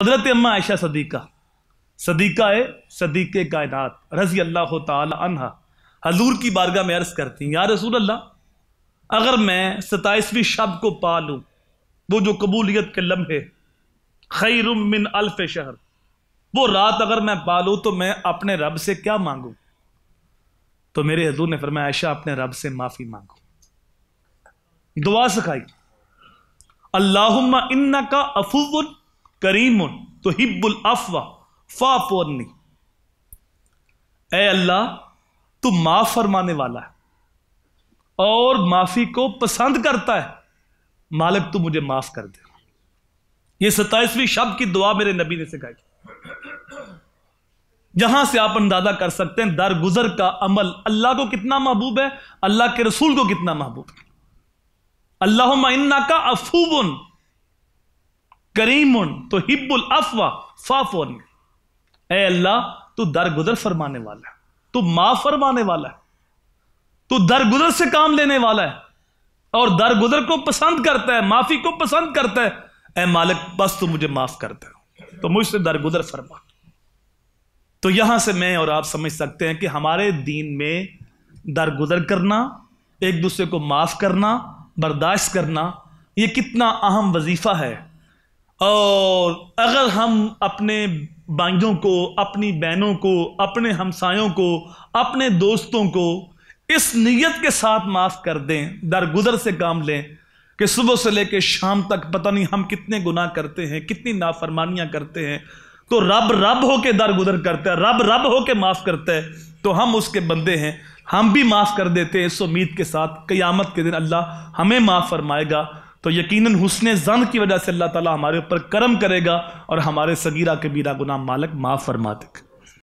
हज़रत अम्मा आयशा सदीका है सदीक़े कायनात रज़ी अल्लाह ताला अन्हा हजूर की बारगाह में अर्ज़ करती हैं, या रसूल अल्लाह, अगर मैं 27वीं शब को पा लूँ, वो जो कबूलियत के लम्हे, खैरुम मिन अल्फ शहर, वो रात अगर मैं पा लूँ तो मैं अपने रब से क्या मांगूँ? तो मेरे हजूर ने फरमाया, आयशा अपने रब से माफ़ी मांगो, दुआ सिखाई, अल्लाहुम्मा इन्नका अफुव्वुन करीमुन तुहिब्बुल अफ़्व फ़अफ़ु अन्नी। ऐ अल्लाह, तू माफ़ फरमाने वाला है और माफ़ी को पसंद करता है, मालिक तू मुझे माफ़ कर दे। ये 27वीं शब की दुआ मेरे नबी ने सिखाई, जहां से आप अंदाजा कर सकते हैं दरगुजर का अमल अल्लाह को कितना महबूब है, अल्लाह के रसूल को कितना महबूब है। अल्लाहुम्मा इन्नका अफुव्वुन करीमुन तुहिब्बुल अफ़्व फ़अफ़ु अन्नी। ऐ अल्लाह, तू दरगुजर फरमाने वाला है, तू माफ फरमाने वाला है, तू दरगुजर से काम लेने वाला है और दरगुजर को पसंद करता है, माफी को पसंद करता है। ऐ मालिक, बस तू मुझे माफ करता है, तो मुझसे दरगुजर फरमा। तो यहां से मैं और आप समझ सकते हैं कि हमारे दीन में दरगुजर करना, एक दूसरे को माफ करना, बर्दाश्त करना, यह कितना अहम वजीफा है। और अगर हम अपने भाइयों को, अपनी बहनों को, अपने हमसायों को, अपने दोस्तों को इस नीयत के साथ माफ कर दें, दरगुजर से काम लें कि सुबह से लेकर शाम तक पता नहीं हम कितने गुनाह करते हैं, कितनी नाफरमानियां करते हैं, तो रब होके दरगुजर करता है, रब होके माफ करता है, तो हम उसके बंदे हैं, हम भी माफ कर देते हैं इस उम्मीद के साथ क़यामत के दिन अल्लाह हमें माफ फरमाएगा। तो यकीनन हुस्ने ज़न की वजह से अल्लाह ताला हमारे ऊपर करम करेगा और हमारे सगीरा कबीरा गुनाह मालिक माफ फरमा देगा।